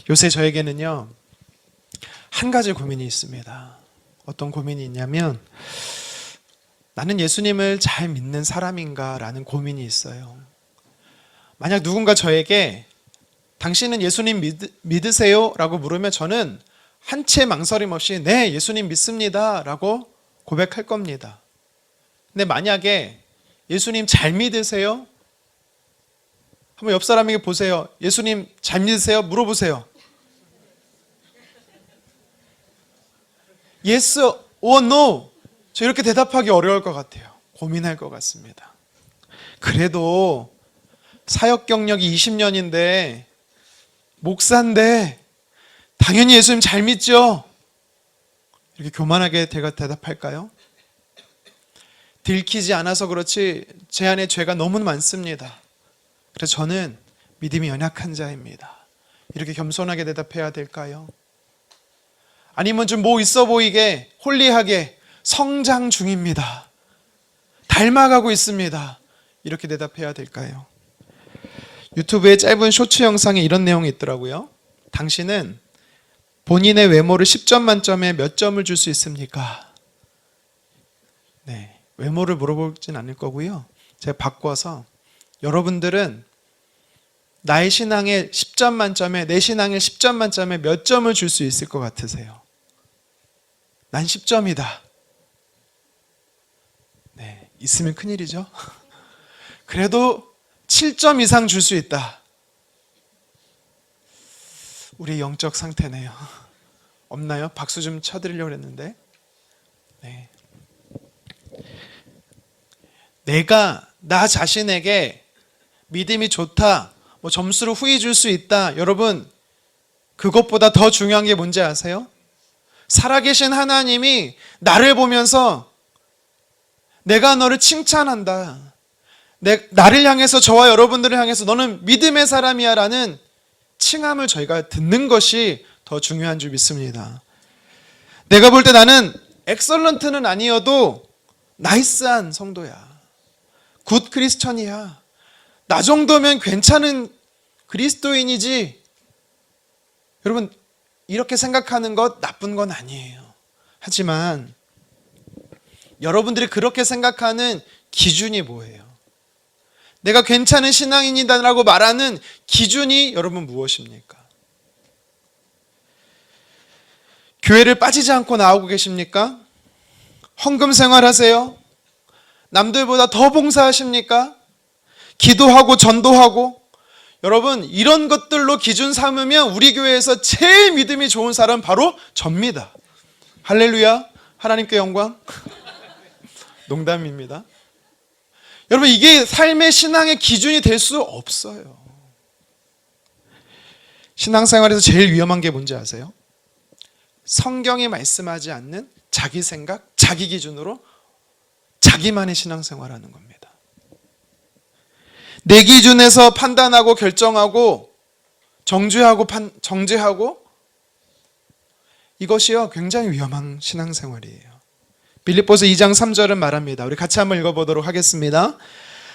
요새 저에게는요, 한 가지 고민이 있습니다. 어떤 고민이 있냐면, 나는 예수님을 잘 믿는 사람인가 라는 고민이 있어요. 만약 누군가 저에게 당신은 예수님 믿으세요? 라고 물으면 저는 한 채 망설임 없이 네, 예수님 믿습니다 라고 고백할 겁니다. 근데 만약에 예수님 잘 믿으세요? 한번 옆 사람에게 보세요. 예수님 잘 믿으세요? 물어보세요. Yes or no? 저 이렇게 대답하기 어려울 것 같아요. 고민할 것 같습니다. 그래도 사역 경력이 20년인데 목사인데 당연히 예수님 잘 믿죠? 이렇게 교만하게 대답할까요? 들키지 않아서 그렇지 제 안에 죄가 너무 많습니다. 그래서 저는 믿음이 연약한 자입니다. 이렇게 겸손하게 대답해야 될까요? 아니면 좀 뭐 있어 보이게 홀리하게 성장 중입니다. 닮아가고 있습니다. 이렇게 대답해야 될까요? 유튜브에 짧은 쇼츠 영상에 이런 내용이 있더라고요. 당신은 본인의 외모를 10점 만점에 몇 점을 줄 수 있습니까? 네, 외모를 물어보진 않을 거고요. 제가 바꿔서 여러분들은 나의 신앙에 10점 만점에 내 신앙에 10점 만점에 몇 점을 줄 수 있을 것 같으세요? 난 10점이다. 네, 있으면 큰일이죠. 그래도 7점 이상 줄 수 있다. 우리 영적 상태네요. 없나요? 박수 좀 쳐드리려고 했는데. 네. 내가 나 자신에게 믿음이 좋다, 뭐 점수를 후히 줄 수 있다. 여러분, 그것보다 더 중요한 게 뭔지 아세요? 살아계신 하나님이 나를 보면서 내가 너를 칭찬한다. 나를 향해서, 저와 여러분들을 향해서 너는 믿음의 사람이야 라는 칭함을 저희가 듣는 것이 더 중요한 줄 믿습니다. 내가 볼 때 나는 엑설런트는 아니어도 나이스한 성도야. 굿 크리스천이야. 나 정도면 괜찮은 그리스도인이지. 여러분, 이렇게 생각하는 것 나쁜 건 아니에요. 하지만 여러분들이 그렇게 생각하는 기준이 뭐예요? 내가 괜찮은 신앙인이다라고 말하는 기준이 여러분 무엇입니까? 교회를 빠지지 않고 나오고 계십니까? 헌금 생활하세요? 남들보다 더 봉사하십니까? 기도하고 전도하고? 여러분, 이런 것들로 기준 삼으면 우리 교회에서 제일 믿음이 좋은 사람 바로 접니다. 할렐루야, 하나님께 영광. 농담입니다. 여러분, 이게 삶의 신앙의 기준이 될 수 없어요. 신앙생활에서 제일 위험한 게 뭔지 아세요? 성경이 말씀하지 않는 자기 생각, 자기 기준으로 자기만의 신앙생활하는 겁니다. 내 기준에서 판단하고 결정하고 정죄하고 이것이요, 굉장히 위험한 신앙생활이에요. 빌립보서 2장 3절은 말합니다. 우리 같이 한번 읽어보도록 하겠습니다.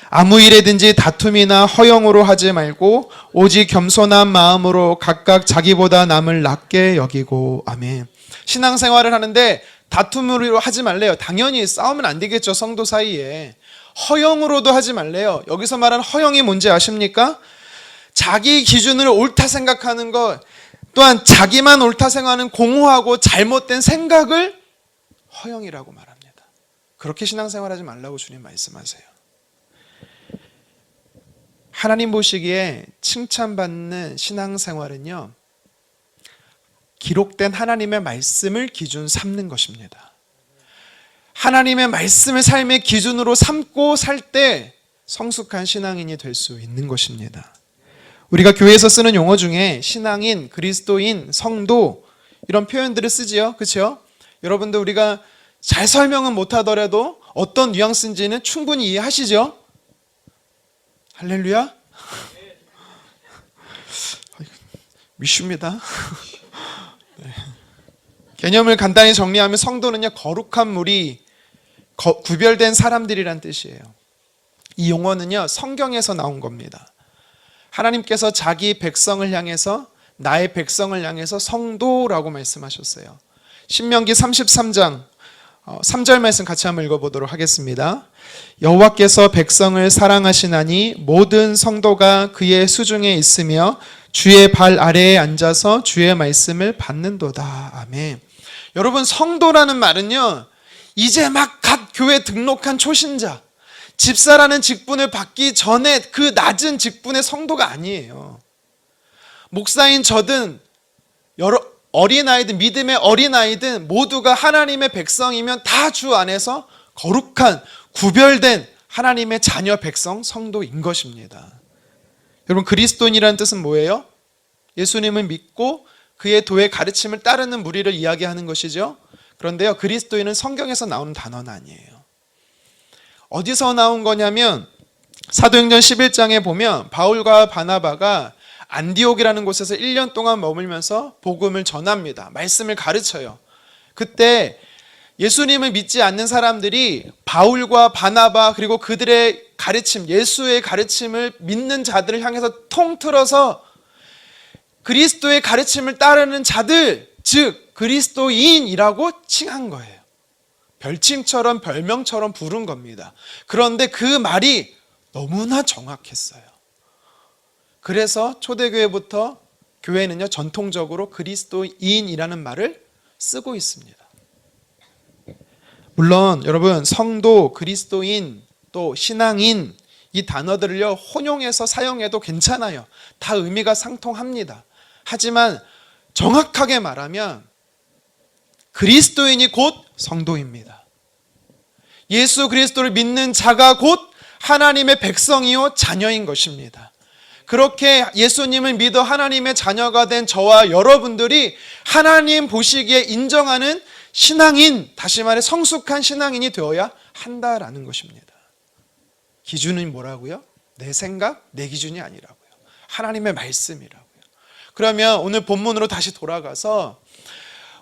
아무 일에든지 다툼이나 허영으로 하지 말고 오직 겸손한 마음으로 각각 자기보다 남을 낮게 여기고. 아멘. 신앙생활을 하는데 다툼으로 하지 말래요. 당연히 싸우면 안 되겠죠, 성도 사이에. 허영으로도 하지 말래요. 여기서 말하는 허영이 뭔지 아십니까? 자기 기준을 옳다 생각하는 것, 또한 자기만 옳다 생각하는 공허하고 잘못된 생각을 허영이라고 말합니다. 그렇게 신앙생활하지 말라고 주님 말씀하세요. 하나님 보시기에 칭찬받는 신앙생활은요, 기록된 하나님의 말씀을 기준 삼는 것입니다. 하나님의 말씀을 삶의 기준으로 삼고 살 때 성숙한 신앙인이 될 수 있는 것입니다. 우리가 교회에서 쓰는 용어 중에 신앙인, 그리스도인, 성도 이런 표현들을 쓰지요. 그렇죠? 여러분들, 우리가 잘 설명은 못하더라도 어떤 뉘앙스인지는 충분히 이해하시죠? 할렐루야? 미슈입니다. 네. 개념을 간단히 정리하면 성도는요, 거룩한 무리, 구별된 사람들이란 뜻이에요. 이 용어는요, 성경에서 나온 겁니다. 하나님께서 자기 백성을 향해서 나의 백성을 향해서 성도라고 말씀하셨어요. 신명기 33장 3절 말씀 같이 한번 읽어보도록 하겠습니다. 여호와께서 백성을 사랑하시나니 모든 성도가 그의 수중에 있으며 주의 발 아래에 앉아서 주의 말씀을 받는도다. 아멘. 여러분, 성도라는 말은요, 이제 막 갓 교회 등록한 초신자, 집사라는 직분을 받기 전에 그 낮은 직분의 성도가 아니에요. 목사인 저든 여러 어린아이든 믿음의 어린아이든 모두가 하나님의 백성이면 다 주 안에서 거룩한 구별된 하나님의 자녀 백성 성도인 것입니다. 여러분, 그리스도인이라는 뜻은 뭐예요? 예수님을 믿고 그의 도의 가르침을 따르는 무리를 이야기하는 것이죠. 그런데요, 그리스도인은 성경에서 나오는 단어는 아니에요. 어디서 나온 거냐면 사도행전 11장에 보면 바울과 바나바가 안디옥이라는 곳에서 1년 동안 머물면서 복음을 전합니다. 말씀을 가르쳐요. 그때 예수님을 믿지 않는 사람들이 바울과 바나바 그리고 그들의 가르침, 예수의 가르침을 믿는 자들을 향해서 통틀어서 그리스도의 가르침을 따르는 자들, 즉 그리스도인이라고 칭한 거예요. 별칭처럼 별명처럼 부른 겁니다. 그런데 그 말이 너무나 정확했어요. 그래서 초대교회부터 교회는요, 전통적으로 그리스도인이라는 말을 쓰고 있습니다. 물론 여러분, 성도, 그리스도인, 또 신앙인 이 단어들을요, 혼용해서 사용해도 괜찮아요. 다 의미가 상통합니다. 하지만 정확하게 말하면 그리스도인이 곧 성도입니다. 예수 그리스도를 믿는 자가 곧 하나님의 백성이요 자녀인 것입니다. 그렇게 예수님을 믿어 하나님의 자녀가 된 저와 여러분들이 하나님 보시기에 인정하는 신앙인, 다시 말해 성숙한 신앙인이 되어야 한다라는 것입니다. 기준은 뭐라고요? 내 생각, 내 기준이 아니라고요. 하나님의 말씀이라고요. 그러면 오늘 본문으로 다시 돌아가서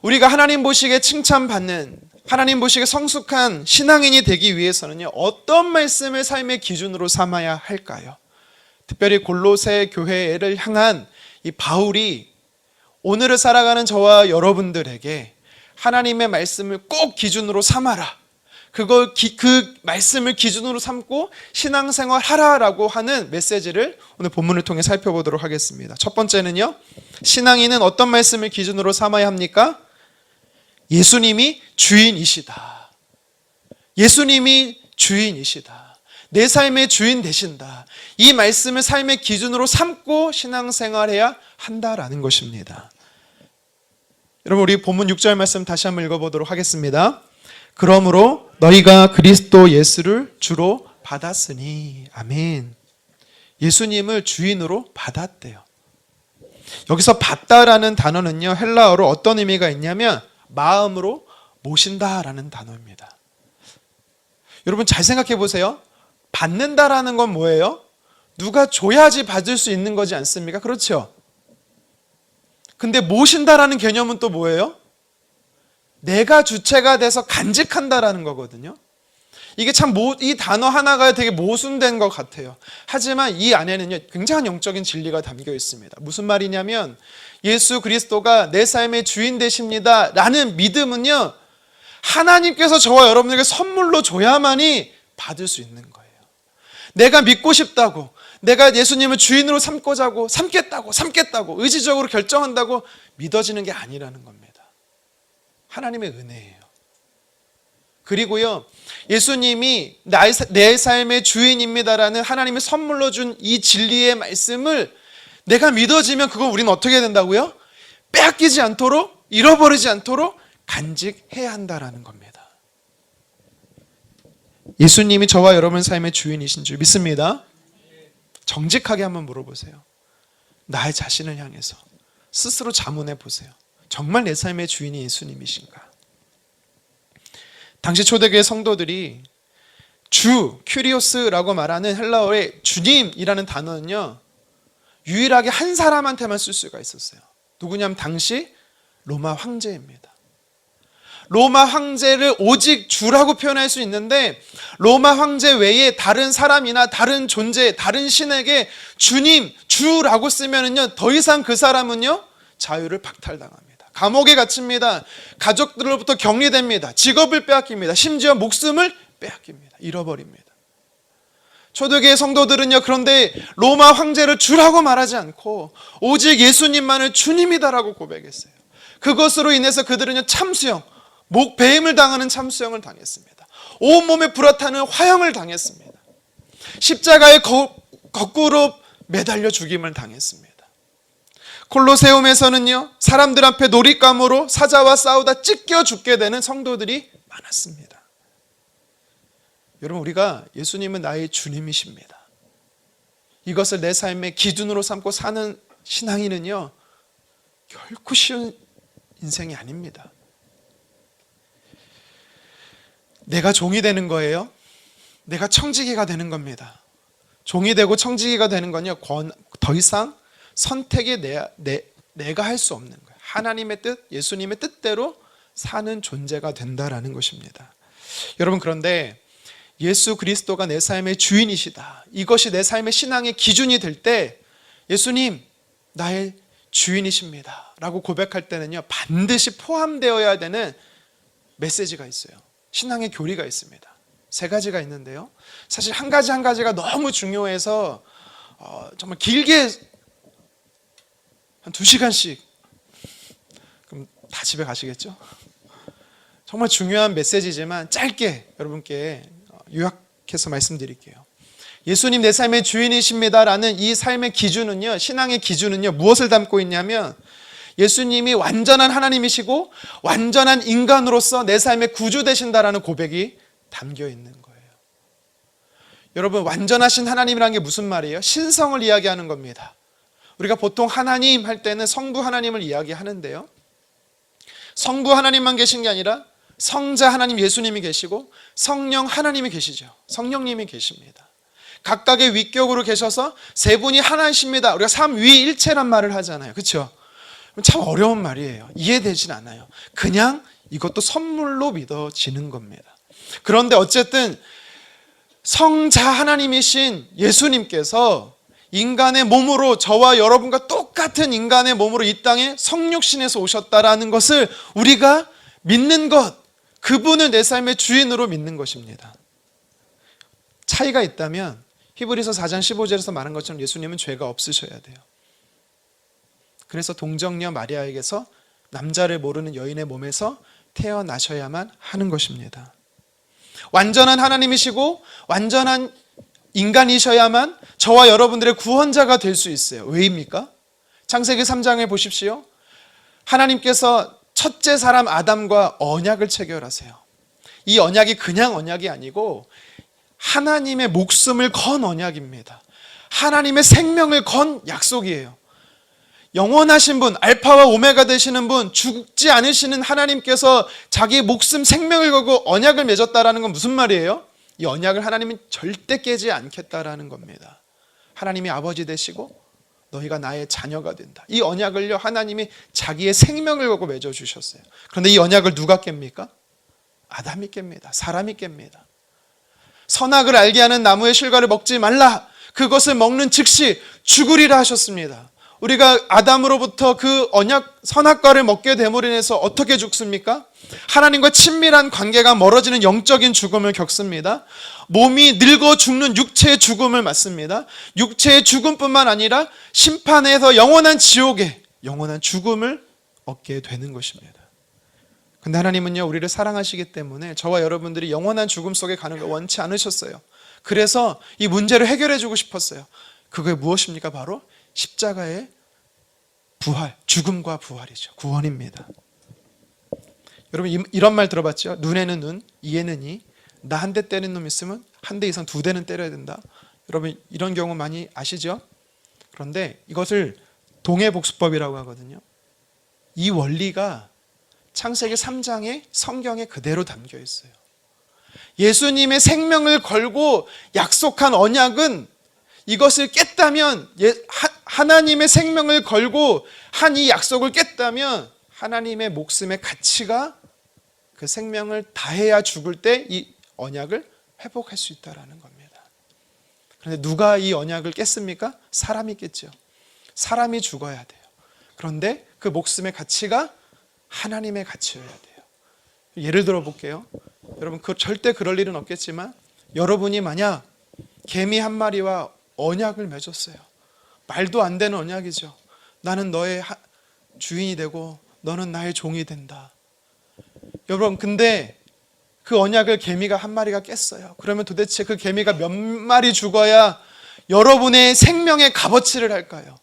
우리가 하나님 보시기에 칭찬받는, 하나님 보시기에 성숙한 신앙인이 되기 위해서는요, 어떤 말씀을 삶의 기준으로 삼아야 할까요? 특별히 골로새 교회를 향한 이 바울이 오늘을 살아가는 저와 여러분들에게 하나님의 말씀을 꼭 기준으로 삼아라, 그 말씀을 기준으로 삼고 신앙생활 하라라고 하는 메시지를 오늘 본문을 통해 살펴보도록 하겠습니다. 첫 번째는요, 신앙인은 어떤 말씀을 기준으로 삼아야 합니까? 예수님이 주인이시다. 예수님이 주인이시다. 내 삶의 주인 되신다. 이 말씀을 삶의 기준으로 삼고 신앙생활해야 한다라는 것입니다. 여러분, 우리 본문 6절 말씀 다시 한번 읽어보도록 하겠습니다. 그러므로 너희가 그리스도 예수를 주로 받았으니. 아멘. 예수님을 주인으로 받았대요. 여기서 받다라는 단어는요, 헬라어로 어떤 의미가 있냐면 마음으로 모신다라는 단어입니다. 여러분, 잘 생각해 보세요. 받는다라는 건 뭐예요? 누가 줘야지 받을 수 있는 거지 않습니까? 그렇죠? 근데 모신다라는 개념은 또 뭐예요? 내가 주체가 돼서 간직한다라는 거거든요. 이게 참 이 단어 하나가 되게 모순된 것 같아요. 하지만 이 안에는요, 굉장한 영적인 진리가 담겨 있습니다. 무슨 말이냐면 예수 그리스도가 내 삶의 주인 되십니다 라는 믿음은요, 하나님께서 저와 여러분에게 선물로 줘야만이 받을 수 있는 거예요. 내가 믿고 싶다고, 내가 예수님을 주인으로 삼겠다고 의지적으로 결정한다고 믿어지는 게 아니라는 겁니다. 하나님의 은혜예요. 그리고요, 예수님이 내 삶의 주인입니다라는 하나님의 선물로 준 이 진리의 말씀을 내가 믿어지면 그걸 우리는 어떻게 된다고요? 빼앗기지 않도록, 잃어버리지 않도록 간직해야 한다라는 겁니다. 예수님이 저와 여러분 삶의 주인이신 줄 믿습니다. 정직하게 한번 물어보세요. 나의 자신을 향해서 스스로 자문해 보세요. 정말 내 삶의 주인이 예수님이신가? 당시 초대교회 성도들이 주, 큐리오스라고 말하는 헬라어의 주님이라는 단어는요, 유일하게 한 사람한테만 쓸 수가 있었어요. 누구냐면 당시 로마 황제입니다. 로마 황제를 오직 주라고 표현할 수 있는데, 로마 황제 외에 다른 사람이나 다른 존재, 다른 신에게 주님, 주라고 쓰면은요, 더 이상 그 사람은요, 자유를 박탈당합니다. 감옥에 갇힙니다. 가족들로부터 격리됩니다. 직업을 빼앗깁니다. 심지어 목숨을 빼앗깁니다. 잃어버립니다. 초대교회 성도들은요, 그런데 로마 황제를 주라고 말하지 않고 오직 예수님만을 주님이다라고 고백했어요. 그것으로 인해서 그들은요, 참수형, 목배임을 당하는 참수형을 당했습니다. 온몸에 불어타는 화형을 당했습니다. 십자가에 거꾸로 매달려 죽임을 당했습니다. 콜로세움에서는요, 사람들 앞에 놀잇감으로 사자와 싸우다 찢겨 죽게 되는 성도들이 많았습니다. 여러분, 우리가 예수님은 나의 주님이십니다. 이것을 내 삶의 기준으로 삼고 사는 신앙인은요, 결코 쉬운 인생이 아닙니다. 내가 종이 되는 거예요. 내가 청지기가 되는 겁니다. 종이 되고 청지기가 되는 건요, 더 이상 선택이 내가 할 수 없는 거예요. 하나님의 뜻, 예수님의 뜻대로 사는 존재가 된다라는 것입니다. 여러분, 그런데 예수 그리스도가 내 삶의 주인이시다, 이것이 내 삶의 신앙의 기준이 될 때, 예수님 나의 주인이십니다 라고 고백할 때는요, 반드시 포함되어야 되는 메시지가 있어요. 신앙의 교리가 있습니다. 3가지가 있는데요, 사실 한 가지 한 가지가 너무 중요해서 정말 길게 한 2시간씩, 그럼 다 집에 가시겠죠? 정말 중요한 메시지지만 짧게 여러분께 요약해서 말씀드릴게요. 예수님 내 삶의 주인이십니다라는 이 삶의 기준은요, 신앙의 기준은요, 무엇을 담고 있냐면 예수님이 완전한 하나님이시고 완전한 인간으로서 내 삶의 구주 되신다라는 고백이 담겨 있는 거예요. 여러분, 완전하신 하나님이라는 게 무슨 말이에요? 신성을 이야기하는 겁니다. 우리가 보통 하나님 할 때는 성부 하나님을 이야기하는데요, 성부 하나님만 계신 게 아니라 성자 하나님 예수님이 계시고 성령 하나님이 계시죠. 성령님이 계십니다. 각각의 위격으로 계셔서 3분이 하나이십니다. 우리가 삼위일체란 말을 하잖아요. 그렇죠? 참 어려운 말이에요. 이해되진 않아요. 그냥 이것도 선물로 믿어지는 겁니다. 그런데 어쨌든 성자 하나님이신 예수님께서 인간의 몸으로, 저와 여러분과 똑같은 인간의 몸으로 이 땅에 성육신에서 오셨다라는 것을 우리가 믿는 것, 그분을 내 삶의 주인으로 믿는 것입니다. 차이가 있다면 히브리서 4장 15절에서 말한 것처럼 예수님은 죄가 없으셔야 돼요. 그래서 동정녀 마리아에게서 남자를 모르는 여인의 몸에서 태어나셔야만 하는 것입니다. 완전한 하나님이시고 완전한 인간이셔야만 저와 여러분들의 구원자가 될 수 있어요. 왜입니까? 창세기 3장에 보십시오. 하나님께서 첫째 사람 아담과 언약을 체결하세요. 이 언약이 그냥 언약이 아니고 하나님의 목숨을 건 언약입니다. 하나님의 생명을 건 약속이에요. 영원하신 분, 알파와 오메가 되시는 분, 죽지 않으시는 하나님께서 자기 목숨 생명을 걸고 언약을 맺었다라는 건 무슨 말이에요? 이 언약을 하나님은 절대 깨지 않겠다라는 겁니다. 하나님이 아버지 되시고 너희가 나의 자녀가 된다. 이 언약을요, 하나님이 자기의 생명을 걸고 맺어주셨어요. 그런데 이 언약을 누가 깹니까? 아담이 깹니다. 사람이 깹니다. 선악을 알게 하는 나무의 실과를 먹지 말라, 그것을 먹는 즉시 죽으리라 하셨습니다. 우리가 아담으로부터 그 언약 선악과를 먹게 됨으로 인해서 어떻게 죽습니까? 하나님과 친밀한 관계가 멀어지는 영적인 죽음을 겪습니다. 몸이 늙어 죽는 육체의 죽음을 맞습니다. 육체의 죽음뿐만 아니라 심판에서 영원한 지옥에 영원한 죽음을 얻게 되는 것입니다. 근데 하나님은요, 우리를 사랑하시기 때문에 저와 여러분들이 영원한 죽음 속에 가는 걸 원치 않으셨어요. 그래서 이 문제를 해결해 주고 싶었어요. 그게 무엇입니까? 바로 십자가의 부활, 죽음과 부활이죠. 구원입니다. 여러분, 이런 말 들어봤죠? 눈에는 눈, 이에는 이. 나 한 대 때리는 놈 있으면 한 대 이상 2대는 때려야 된다. 여러분, 이런 경우 많이 아시죠? 그런데 이것을 동해복수법이라고 하거든요. 이 원리가 창세기 3장의 성경에 그대로 담겨 있어요. 예수님의 생명을 걸고 약속한 언약은 이것을 깼다면, 하나님의 생명을 걸고 한 이 약속을 깼다면 하나님의 목숨의 가치가 그 생명을 다해야 죽을 때 이 언약을 회복할 수 있다는 겁니다. 그런데 누가 이 언약을 깼습니까? 사람이 깼죠. 사람이 죽어야 돼요. 그런데 그 목숨의 가치가 하나님의 가치여야 돼요. 예를 들어 볼게요. 여러분, 절대 그럴 일은 없겠지만 여러분이 만약 개미 한 마리와 언약을 맺었어요. 말도 안 되는 언약이죠. 나는 너의 주인이 되고 너는 나의 종이 된다. 여러분, 근데 그 언약을 개미가 한 마리가 깼어요. 그러면 도대체 그 개미가 몇 마리 죽어야 여러분의 생명의 값어치를 할까요?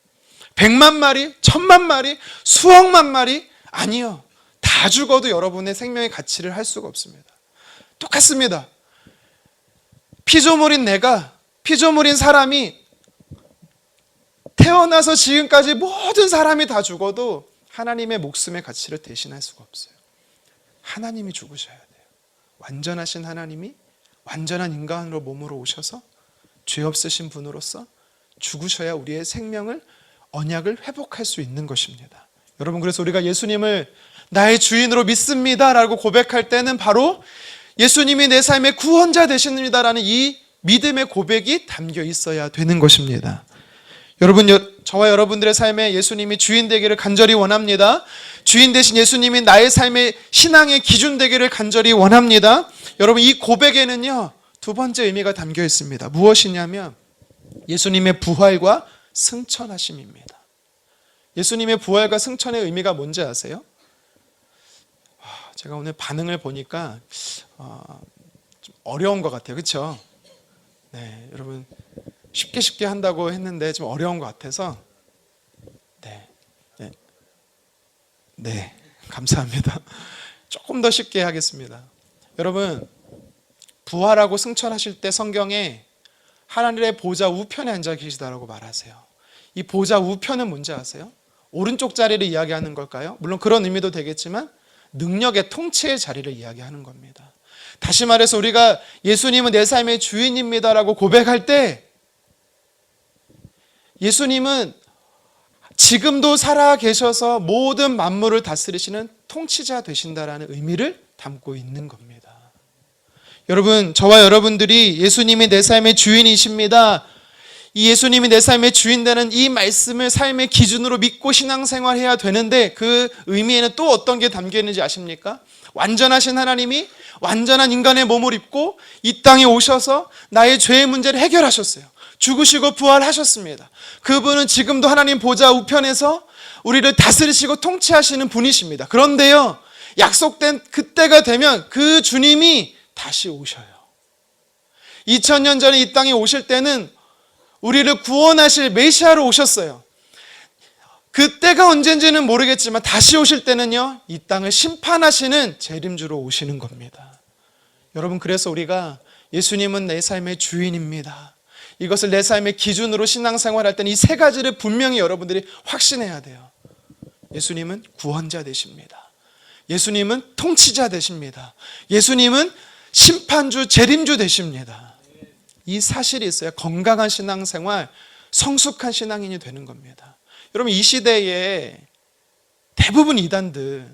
100만 마리? 1000만 마리? 수억만 마리? 아니요. 다 죽어도 여러분의 생명의 가치를 할 수가 없습니다. 똑같습니다. 피조물인 피조물인 사람이 태어나서 지금까지 모든 사람이 다 죽어도 하나님의 목숨의 가치를 대신할 수가 없어요. 하나님이 죽으셔야 돼요. 완전하신 하나님이 완전한 인간으로 몸으로 오셔서 죄 없으신 분으로서 죽으셔야 우리의 생명을, 언약을 회복할 수 있는 것입니다. 여러분, 그래서 우리가 예수님을 나의 주인으로 믿습니다 라고 고백할 때는 바로 예수님이 내 삶의 구원자 되십니다라는 이 믿음의 고백이 담겨 있어야 되는 것입니다. 여러분, 저와 여러분들의 삶에 예수님이 주인 되기를 간절히 원합니다. 주인 되신 예수님이 나의 삶의 신앙의 기준 되기를 간절히 원합니다. 여러분, 이 고백에는요, 두 번째 의미가 담겨 있습니다. 무엇이냐면 예수님의 부활과 승천하심입니다. 예수님의 부활과 승천의 의미가 뭔지 아세요? 제가 오늘 반응을 보니까 좀 어려운 것 같아요. 그렇죠? 네, 여러분, 쉽게 한다고 했는데 좀 어려운 것 같아서 네, 감사합니다. 조금 더 쉽게 하겠습니다. 여러분, 부활하고 승천하실 때 성경에 하나님의 보좌 우편에 앉아 계시다라고 말하세요. 이 보좌 우편은 뭔지 아세요? 오른쪽 자리를 이야기하는 걸까요? 물론 그런 의미도 되겠지만 능력의 통치의 자리를 이야기하는 겁니다. 다시 말해서 우리가 예수님은 내 삶의 주인입니다라고 고백할 때 예수님은 지금도 살아 계셔서 모든 만물을 다스리시는 통치자 되신다라는 의미를 담고 있는 겁니다. 여러분, 저와 여러분들이 예수님이 내 삶의 주인이십니다. 이 예수님이 내 삶의 주인 되는 이 말씀을 삶의 기준으로 믿고 신앙생활해야 되는데 그 의미에는 또 어떤 게 담겨 있는지 아십니까? 완전하신 하나님이 완전한 인간의 몸을 입고 이 땅에 오셔서 나의 죄의 문제를 해결하셨어요. 죽으시고 부활하셨습니다. 그분은 지금도 하나님 보좌 우편에서 우리를 다스리시고 통치하시는 분이십니다. 그런데요, 약속된 그때가 되면 그 주님이 다시 오셔요. 2000년 전에 이 땅에 오실 때는 우리를 구원하실 메시아로 오셨어요. 그때가 언젠지는 모르겠지만 다시 오실 때는요, 이 땅을 심판하시는 재림주로 오시는 겁니다. 여러분, 그래서 우리가 예수님은 내 삶의 주인입니다, 이것을 내 삶의 기준으로 신앙생활할 때는 이 세 가지를 분명히 여러분들이 확신해야 돼요. 예수님은 구원자 되십니다. 예수님은 통치자 되십니다. 예수님은 심판주, 재림주 되십니다. 이 사실이 있어야 건강한 신앙생활, 성숙한 신앙인이 되는 겁니다. 여러분, 이 시대에 대부분 이단들,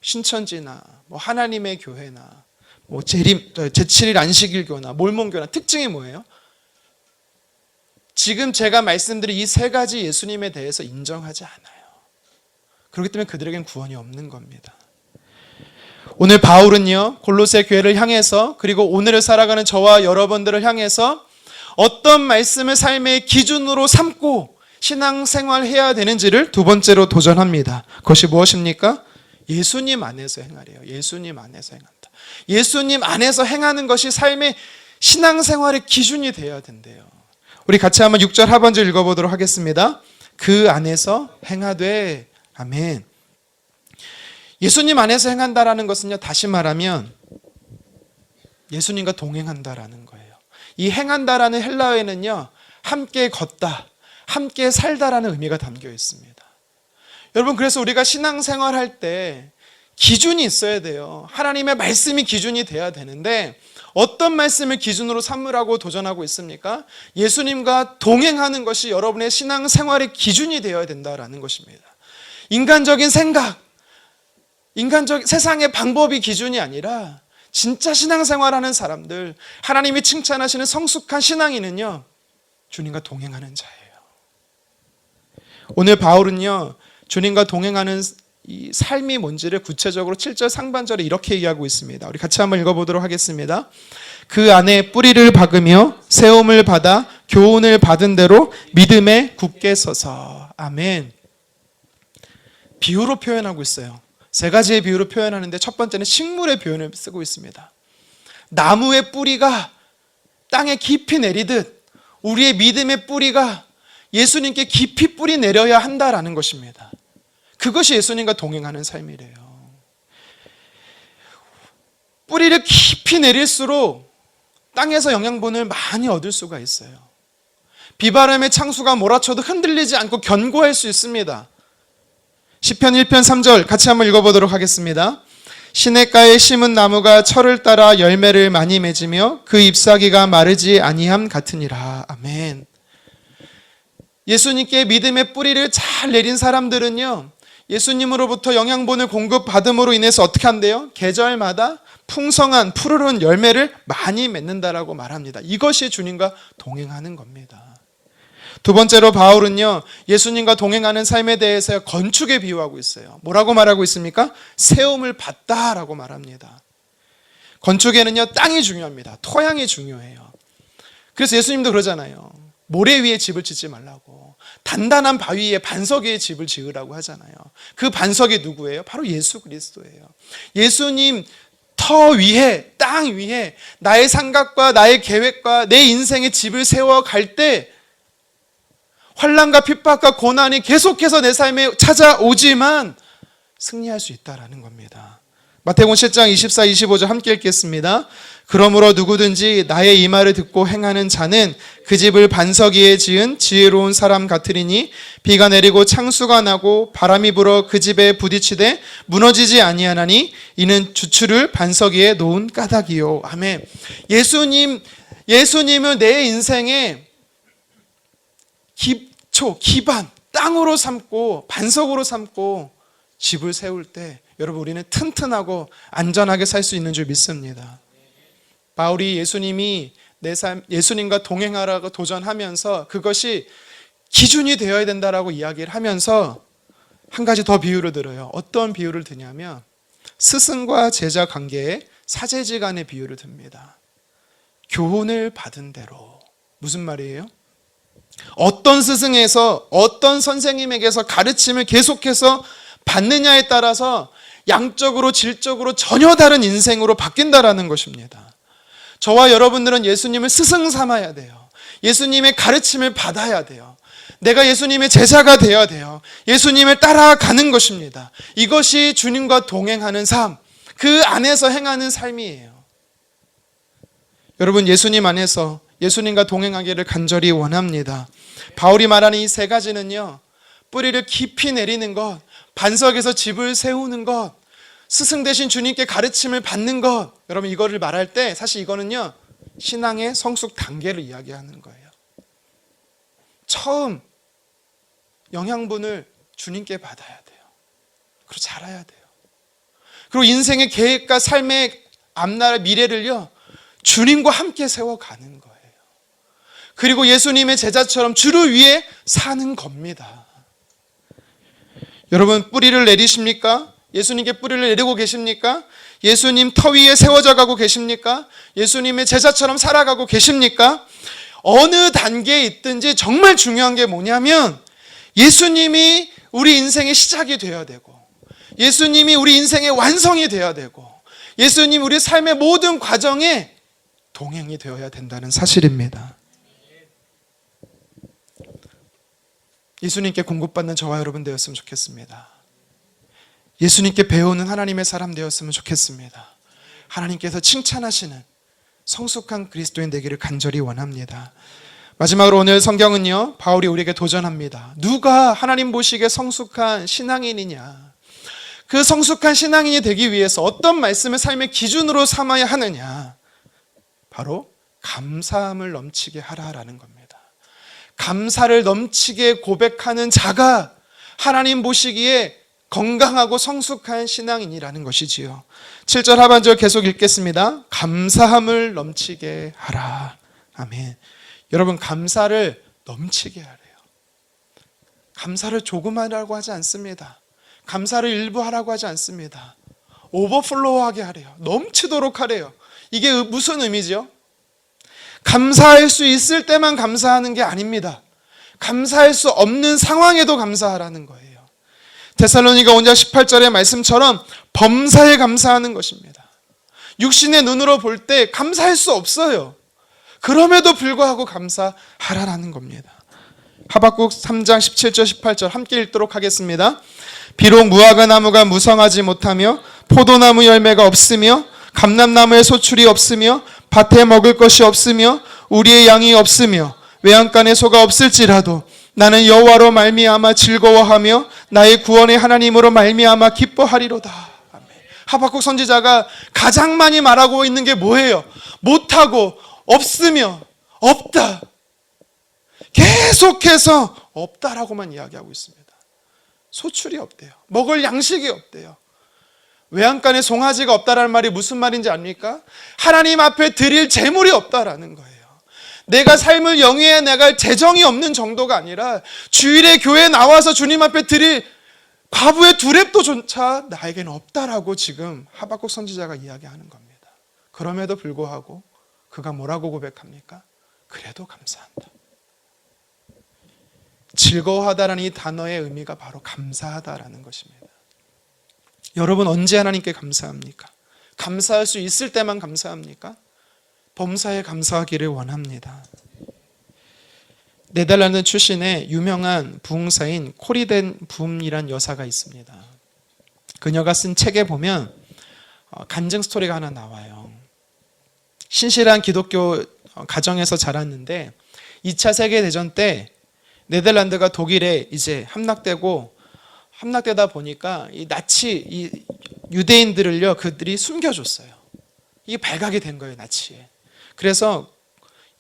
신천지나 하나님의 교회나 제7일 안식일교나 몰몬교나 특징이 뭐예요? 지금 제가 말씀드린 이 세 가지 예수님에 대해서 인정하지 않아요. 그렇기 때문에 그들에겐 구원이 없는 겁니다. 오늘 바울은요, 골로새 교회를 향해서, 그리고 오늘을 살아가는 저와 여러분들을 향해서 어떤 말씀을 삶의 기준으로 삼고 신앙생활해야 되는지를 두 번째로 도전합니다. 그것이 무엇입니까? 예수님 안에서 행하래요. 예수님 안에서 행한다. 예수님 안에서 행하는 것이 삶의 신앙생활의 기준이 되어야 된대요. 우리 같이 한번 6절 하반절 읽어보도록 하겠습니다. 그 안에서 행하되, 아멘. 예수님 안에서 행한다라는 것은요, 다시 말하면 예수님과 동행한다라는 거예요. 이 행한다라는 헬라어에는요, 함께 걷다, 함께 살다라는 의미가 담겨 있습니다. 여러분, 그래서 우리가 신앙생활할 때 기준이 있어야 돼요. 하나님의 말씀이 기준이 돼야 되는데 어떤 말씀을 기준으로 삼으라고 도전하고 있습니까? 예수님과 동행하는 것이 여러분의 신앙생활의 기준이 되어야 된다라는 것입니다. 인간적인 생각, 인간적 세상의 방법이 기준이 아니라 진짜 신앙생활하는 사람들, 하나님이 칭찬하시는 성숙한 신앙인은요, 주님과 동행하는 자예요. 오늘 바울은요, 주님과 동행하는 이 삶이 뭔지를 구체적으로 7절 상반절에 이렇게 얘기하고 있습니다. 우리 같이 한번 읽어보도록 하겠습니다. 그 안에 뿌리를 박으며 세움을 받아 교훈을 받은 대로 믿음에 굳게 서서. 아멘. 비유로 표현하고 있어요. 세 가지의 비유로 표현하는데 첫 번째는 식물의 표현을 쓰고 있습니다. 나무의 뿌리가 땅에 깊이 내리듯 우리의 믿음의 뿌리가 예수님께 깊이 뿌리 내려야 한다라는 것입니다. 그것이 예수님과 동행하는 삶이래요. 뿌리를 깊이 내릴수록 땅에서 영양분을 많이 얻을 수가 있어요. 비바람의 창수가 몰아쳐도 흔들리지 않고 견고할 수 있습니다. 시편 1편 3절 같이 한번 읽어보도록 하겠습니다. 시냇가에 심은 나무가 철을 따라 열매를 많이 맺으며 그 잎사귀가 마르지 아니함 같으니라. 아멘. 예수님께 믿음의 뿌리를 잘 내린 사람들은요, 예수님으로부터 영양분을 공급받음으로 인해서 어떻게 한대요? 계절마다 풍성한 푸르른 열매를 많이 맺는다라고 말합니다. 이것이 주님과 동행하는 겁니다. 두 번째로 바울은요, 예수님과 동행하는 삶에 대해서 건축에 비유하고 있어요. 뭐라고 말하고 있습니까? 세움을 받다라고 말합니다. 건축에는요, 땅이 중요합니다. 토양이 중요해요. 그래서 예수님도 그러잖아요. 모래 위에 집을 짓지 말라고. 단단한 바위 위에 반석 위에 집을 지으라고 하잖아요. 그 반석이 누구예요? 바로 예수 그리스도예요. 예수님 터 위에, 땅 위에 나의 생각과 나의 계획과 내 인생의 집을 세워갈 때 환난과 핍박과 고난이 계속해서 내 삶에 찾아오지만 승리할 수 있다라는 겁니다. 마태복음 7장 24, 25절 함께 읽겠습니다. 그러므로 누구든지 나의 이 말을 듣고 행하는 자는 그 집을 반석 위에 지은 지혜로운 사람 같으리니 비가 내리고 창수가 나고 바람이 불어 그 집에 부딪히되 무너지지 아니하나니 이는 주추를 반석 위에 놓은 까닭이요. 아멘. 예수님은 내 인생의 기초, 기반, 땅으로 삼고 반석으로 삼고 집을 세울 때 여러분 우리는 튼튼하고 안전하게 살 수 있는 줄 믿습니다. 바울이 예수님이 내 삶, 예수님과 동행하라고 도전하면서 그것이 기준이 되어야 된다라고 이야기를 하면서 한 가지 더 비유를 들어요. 어떤 비유를 드냐면 스승과 제자 관계에 사제지간의 비유를 듭니다. 교훈을 받은 대로. 무슨 말이에요? 어떤 스승에서 어떤 선생님에게서 가르침을 계속해서 받느냐에 따라서 양적으로 질적으로 전혀 다른 인생으로 바뀐다라는 것입니다. 저와 여러분들은 예수님을 스승 삼아야 돼요. 예수님의 가르침을 받아야 돼요. 내가 예수님의 제자가 되어야 돼요. 예수님을 따라가는 것입니다. 이것이 주님과 동행하는 삶, 그 안에서 행하는 삶이에요. 여러분 예수님 안에서 예수님과 동행하기를 간절히 원합니다. 바울이 말하는 이 세 가지는요, 뿌리를 깊이 내리는 것, 반석에서 집을 세우는 것, 스승 대신 주님께 가르침을 받는 것, 여러분 이거를 말할 때 사실 이거는요 신앙의 성숙 단계를 이야기하는 거예요. 처음 영양분을 주님께 받아야 돼요. 그리고 자라야 돼요. 그리고 인생의 계획과 삶의 앞날 미래를요 주님과 함께 세워가는 거예요. 그리고 예수님의 제자처럼 주를 위해 사는 겁니다. 여러분 뿌리를 내리십니까? 예수님께 뿌리를 내리고 계십니까? 예수님 터 위에 세워져 가고 계십니까? 예수님의 제자처럼 살아가고 계십니까? 어느 단계에 있든지 정말 중요한 게 뭐냐면 예수님이 우리 인생의 시작이 되어야 되고 예수님이 우리 인생의 완성이 되어야 되고 예수님 우리 삶의 모든 과정에 동행이 되어야 된다는 사실입니다. 예수님께 공급받는 저와 여러분 되었으면 좋겠습니다. 예수님께 배우는 하나님의 사람 되었으면 좋겠습니다. 하나님께서 칭찬하시는 성숙한 그리스도인 되기를 간절히 원합니다. 마지막으로 오늘 성경은요 바울이 우리에게 도전합니다. 누가 하나님 보시기에 성숙한 신앙인이냐, 그 성숙한 신앙인이 되기 위해서 어떤 말씀을 삶의 기준으로 삼아야 하느냐, 바로 감사함을 넘치게 하라라는 겁니다. 감사를 넘치게 고백하는 자가 하나님 보시기에 건강하고 성숙한 신앙인이라는 것이지요. 7절 하반절 계속 읽겠습니다. 감사함을 넘치게 하라. 아멘. 여러분 감사를 넘치게 하래요. 감사를 조금 하라고 하지 않습니다. 감사를 일부 하라고 하지 않습니다. 오버플로우하게 하래요. 넘치도록 하래요. 이게 무슨 의미죠? 감사할 수 있을 때만 감사하는 게 아닙니다. 감사할 수 없는 상황에도 감사하라는 거예요. 데살로니가 5장 18절의 말씀처럼 범사에 감사하는 것입니다. 육신의 눈으로 볼 때 감사할 수 없어요. 그럼에도 불구하고 감사하라는 겁니다. 하박국 3장 17절 18절 함께 읽도록 하겠습니다. 비록 무화과 나무가 무성하지 못하며 포도나무 열매가 없으며 감람나무에 소출이 없으며 밭에 먹을 것이 없으며 우리의 양이 없으며 외양간에 소가 없을지라도 나는 여호와로 말미암아 즐거워하며 나의 구원의 하나님으로 말미암아 기뻐하리로다. 아멘. 하박국 선지자가 가장 많이 말하고 있는 게 뭐예요? 못하고 없으며 없다. 계속해서 없다라고만 이야기하고 있습니다. 소출이 없대요. 먹을 양식이 없대요. 외양간에 송아지가 없다라는 말이 무슨 말인지 압니까? 하나님 앞에 드릴 재물이 없다라는 거예요. 내가 삶을 영위해 나갈 재정이 없는 정도가 아니라 주일에 교회에 나와서 주님 앞에 드릴 과부의 두렙도조차 나에게는 없다라고 지금 하박국 선지자가 이야기하는 겁니다. 그럼에도 불구하고 그가 뭐라고 고백합니까? 그래도 감사한다. 즐거워하다라는 이 단어의 의미가 바로 감사하다라는 것입니다. 여러분 언제 하나님께 감사합니까? 감사할 수 있을 때만 감사합니까? 범사에 감사하기를 원합니다. 네덜란드 출신의 유명한 부흥사인 코리덴 붐이란 여사가 있습니다. 그녀가 쓴 책에 보면 간증 스토리가 하나 나와요. 신실한 기독교 가정에서 자랐는데 2차 세계대전 때 네덜란드가 독일에 이제 함락되다 보니까 이 나치 이 유대인들을요 그들이 숨겨줬어요. 이게 발각이 된 거예요, 나치에. 그래서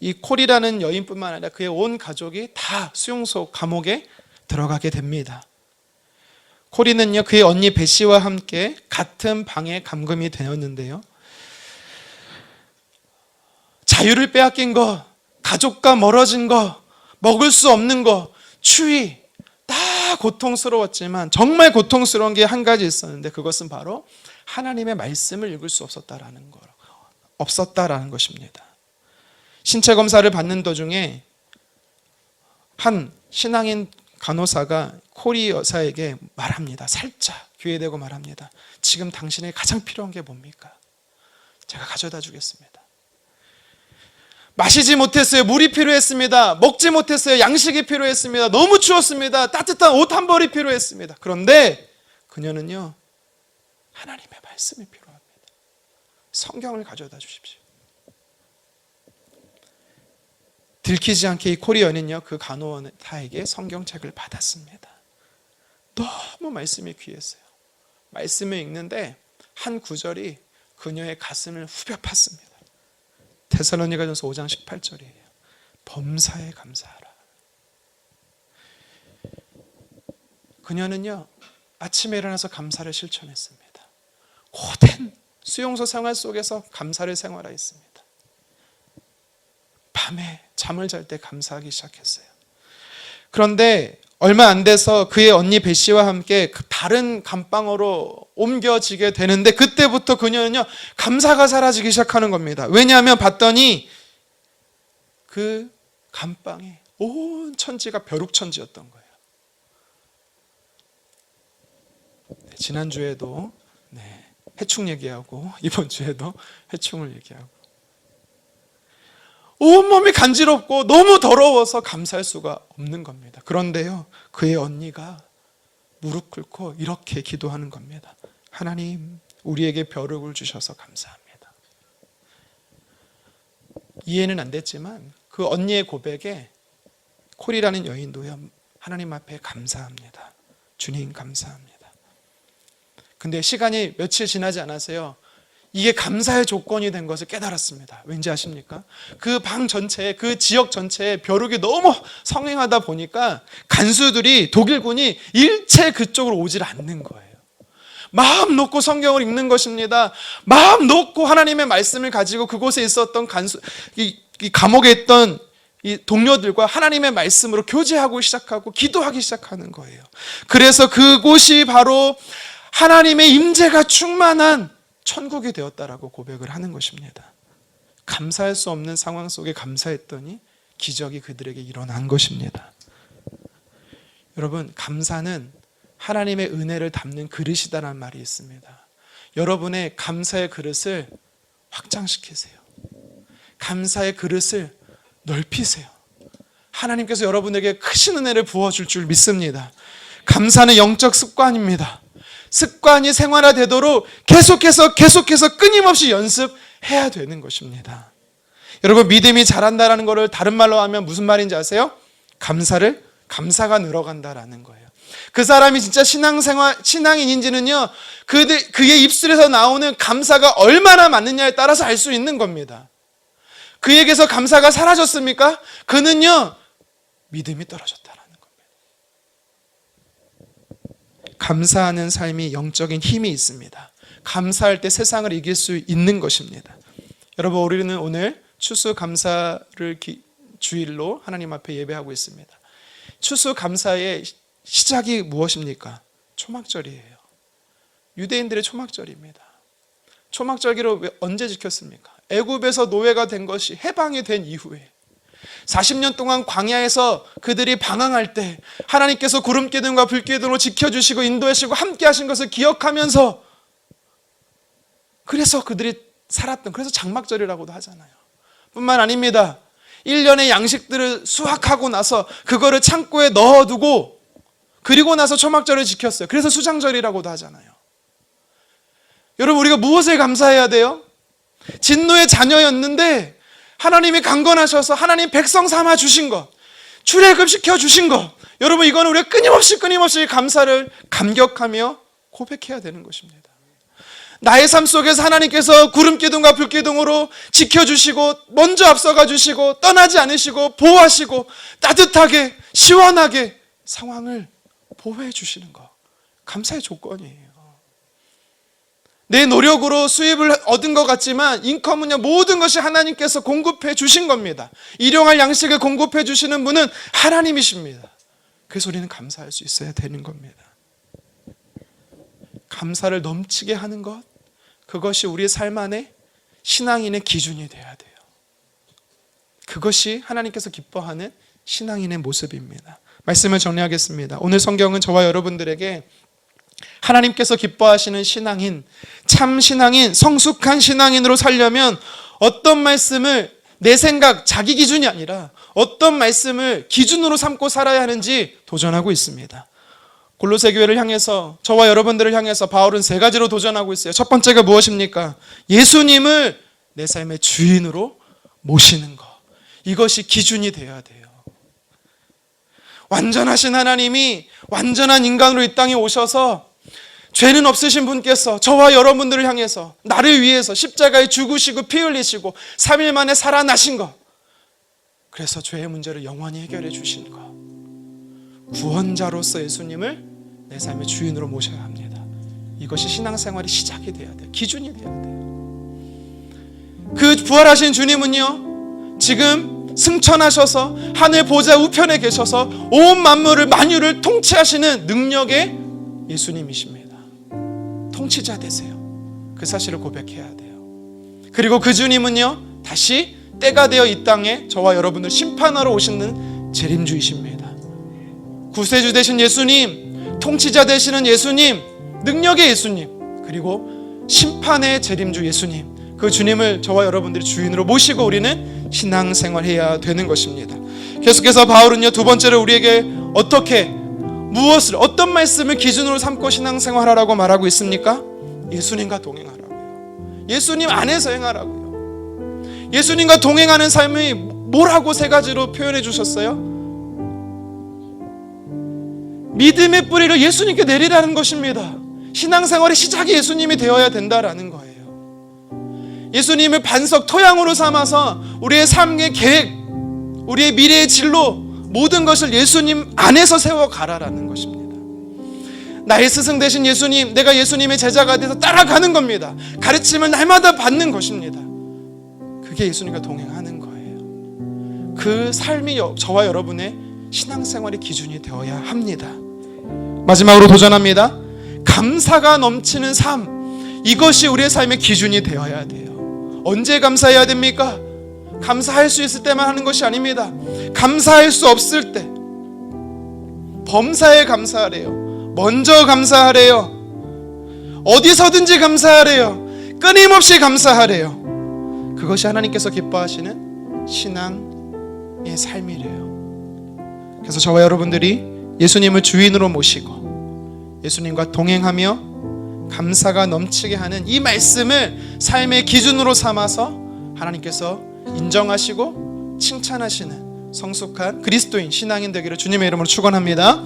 이 콜이라는 여인뿐만 아니라 그의 온 가족이 다 수용소 감옥에 들어가게 됩니다. 콜이는요 그의 언니 베시와 함께 같은 방에 감금이 되었는데요. 자유를 빼앗긴 거, 가족과 멀어진 거, 먹을 수 없는 거, 추위 다 고통스러웠지만 정말 고통스러운 게 한 가지 있었는데 그것은 바로 하나님의 말씀을 읽을 수 없었다라는 것입니다. 신체 검사를 받는 도중에 한 신앙인 간호사가 코리 여사에게 말합니다. 살짝 귀에 대고 말합니다. 지금 당신에게 가장 필요한 게 뭡니까? 제가 가져다 주겠습니다. 마시지 못했어요. 물이 필요했습니다. 먹지 못했어요. 양식이 필요했습니다. 너무 추웠습니다. 따뜻한 옷 한 벌이 필요했습니다. 그런데 그녀는요 하나님의 말씀이 필요합니다. 성경을 가져다 주십시오. 들키지 않게 이 코리 여인은요 그 간호사에게 성경책을 받았습니다. 너무 말씀이 귀했어요. 말씀을 읽는데 한 구절이 그녀의 가슴을 후벼 팠습니다. 데살로니가전서 5장 18절이에요. 범사에 감사하라. 그녀는요 아침에 일어나서 감사를 실천했습니다. 고된 수용소 생활 속에서 감사를 생활했습니다. 밤에 잠을 잘 때 감사하기 시작했어요. 그런데 얼마 안 돼서 그의 언니 베시와 함께 다른 감방으로 옮겨지게 되는데 그때부터 그녀는요 감사가 사라지기 시작하는 겁니다. 왜냐하면 봤더니 그 감방에 온 천지가 벼룩천지였던 거예요. 지난주에도 해충 얘기하고 이번 주에도 해충을 얘기하고 온몸이 간지럽고 너무 더러워서 감사할 수가 없는 겁니다. 그런데요 그의 언니가 무릎 꿇고 이렇게 기도하는 겁니다. 하나님 우리에게 벼룩을 주셔서 감사합니다. 이해는 안 됐지만 그 언니의 고백에 콜이라는 여인도요 하나님 앞에 감사합니다. 주님 감사합니다. 근데 시간이 며칠 지나지 않아서요 이게 감사의 조건이 된 것을 깨달았습니다. 왠지 아십니까? 그 방 전체에 그 지역 전체에 벼룩이 너무 성행하다 보니까 간수들이 독일군이 일체 그쪽으로 오질 않는 거예요. 마음 놓고 성경을 읽는 것입니다. 마음 놓고 하나님의 말씀을 가지고 그곳에 있었던 이 감옥에 있던 이 동료들과 하나님의 말씀으로 교제하고 시작하고 기도하기 시작하는 거예요. 그래서 그곳이 바로 하나님의 임재가 충만한 천국이 되었다라고 고백을 하는 것입니다. 감사할 수 없는 상황 속에 감사했더니 기적이 그들에게 일어난 것입니다. 여러분, 감사는 하나님의 은혜를 담는 그릇이다라는 말이 있습니다. 여러분의 감사의 그릇을 확장시키세요. 감사의 그릇을 넓히세요. 하나님께서 여러분에게 크신 은혜를 부어줄 줄 믿습니다. 감사는 영적 습관입니다. 습관이 생활화되도록 계속해서 끊임없이 연습해야 되는 것입니다. 여러분, 믿음이 자란다라는 것을 다른 말로 하면 무슨 말인지 아세요? 감사가 늘어간다라는 거예요. 그 사람이 진짜 신앙인인지는요, 그의 입술에서 나오는 감사가 얼마나 많느냐에 따라서 알 수 있는 겁니다. 그에게서 감사가 사라졌습니까? 그는요, 믿음이 떨어졌다라는 겁니다. 감사하는 삶이 영적인 힘이 있습니다. 감사할 때 세상을 이길 수 있는 것입니다. 여러분, 우리는 오늘 추수감사를 주일로 하나님 앞에 예배하고 있습니다. 추수감사의 시작이 무엇입니까? 초막절이에요. 유대인들의 초막절입니다. 초막절기를 언제 지켰습니까? 애굽에서 노예가 된 것이 해방이 된 이후에 40년 동안 광야에서 그들이 방황할 때 하나님께서 구름기둥과 불기둥으로 지켜주시고 인도하시고 함께 하신 것을 기억하면서, 그래서 그들이 살았던, 그래서 장막절이라고도 하잖아요. 뿐만 아닙니다. 1년의 양식들을 수확하고 나서 그거를 창고에 넣어두고 그리고 나서 초막절을 지켰어요. 그래서 수장절이라고도 하잖아요. 여러분, 우리가 무엇을 감사해야 돼요? 진노의 자녀였는데 하나님이 강건하셔서 하나님 백성 삼아 주신 것, 출애굽 시켜 주신 것, 여러분, 이거는 우리가 끊임없이 감사를 감격하며 고백해야 되는 것입니다. 나의 삶 속에서 하나님께서 구름기둥과 불기둥으로 지켜주시고 먼저 앞서가 주시고 떠나지 않으시고 보호하시고 따뜻하게 시원하게 상황을 보호해 주시는 것, 감사의 조건이에요. 내 노력으로 수입을 얻은 것 같지만 인컴은요, 모든 것이 하나님께서 공급해 주신 겁니다. 일용할 양식을 공급해 주시는 분은 하나님이십니다. 그래서 우리는 감사할 수 있어야 되는 겁니다. 감사를 넘치게 하는 것, 그것이 우리의 삶 안에 신앙인의 기준이 되어야 돼요. 그것이 하나님께서 기뻐하는 신앙인의 모습입니다. 말씀을 정리하겠습니다. 오늘 성경은 저와 여러분들에게 하나님께서 기뻐하시는 신앙인, 참 신앙인, 성숙한 신앙인으로 살려면 어떤 말씀을 내 생각, 자기 기준이 아니라 어떤 말씀을 기준으로 삼고 살아야 하는지 도전하고 있습니다. 골로새 교회를 향해서, 저와 여러분들을 향해서 바울은 3가지로 도전하고 있어요. 첫 번째가 무엇입니까? 예수님을 내 삶의 주인으로 모시는 것. 이것이 기준이 되어야 돼요. 완전하신 하나님이 완전한 인간으로 이 땅에 오셔서 죄는 없으신 분께서 저와 여러분들을 향해서 나를 위해서 십자가에 죽으시고 피 흘리시고 3일 만에 살아나신 것, 그래서 죄의 문제를 영원히 해결해 주신 것, 구원자로서 예수님을 내 삶의 주인으로 모셔야 합니다. 이것이 신앙생활의 시작이 돼야 돼요. 기준이 돼야 돼요. 그 부활하신 주님은요, 지금 승천하셔서 하늘 보좌 우편에 계셔서 온 만물을, 만유를 통치하시는 능력의 예수님이십니다. 통치자 되세요. 그 사실을 고백해야 돼요. 그리고 그 주님은요, 다시 때가 되어 이 땅에 저와 여러분을 심판하러 오시는 재림주이십니다. 구세주 되신 예수님, 통치자 되시는 예수님, 능력의 예수님, 그리고 심판의 재림주 예수님, 그 주님을 저와 여러분들이 주인으로 모시고 우리는 신앙생활해야 되는 것입니다. 계속해서 바울은요, 두 번째로 우리에게 무엇을, 어떤 말씀을 기준으로 삼고 신앙생활하라고 말하고 있습니까? 예수님과 동행하라고요. 예수님 안에서 행하라고요. 예수님과 동행하는 삶이 뭐라고 3가지로 표현해 주셨어요? 믿음의 뿌리를 예수님께 내리라는 것입니다. 신앙생활의 시작이 예수님이 되어야 된다라는 거예요. 예수님을 반석 토양으로 삼아서 우리의 삶의 계획, 우리의 미래의 진로, 모든 것을 예수님 안에서 세워가라라는 것입니다. 나의 스승 되신 예수님, 내가 예수님의 제자가 돼서 따라가는 겁니다. 가르침을 날마다 받는 것입니다. 그게 예수님과 동행하는 거예요. 그 삶이 저와 여러분의 신앙생활의 기준이 되어야 합니다. 마지막으로 도전합니다. 감사가 넘치는 삶, 이것이 우리의 삶의 기준이 되어야 돼요. 언제 감사해야 됩니까? 감사할 수 있을 때만 하는 것이 아닙니다. 감사할 수 없을 때 범사에 감사하래요. 먼저 감사하래요. 어디서든지 감사하래요. 끊임없이 감사하래요. 그것이 하나님께서 기뻐하시는 신앙의 삶이래요. 그래서 저와 여러분들이 예수님을 주인으로 모시고 예수님과 동행하며 감사가 넘치게 하는 이 말씀을 삶의 기준으로 삼아서 하나님께서 인정하시고 칭찬하시는 성숙한 그리스도인 신앙인 되기를 주님의 이름으로 축원합니다.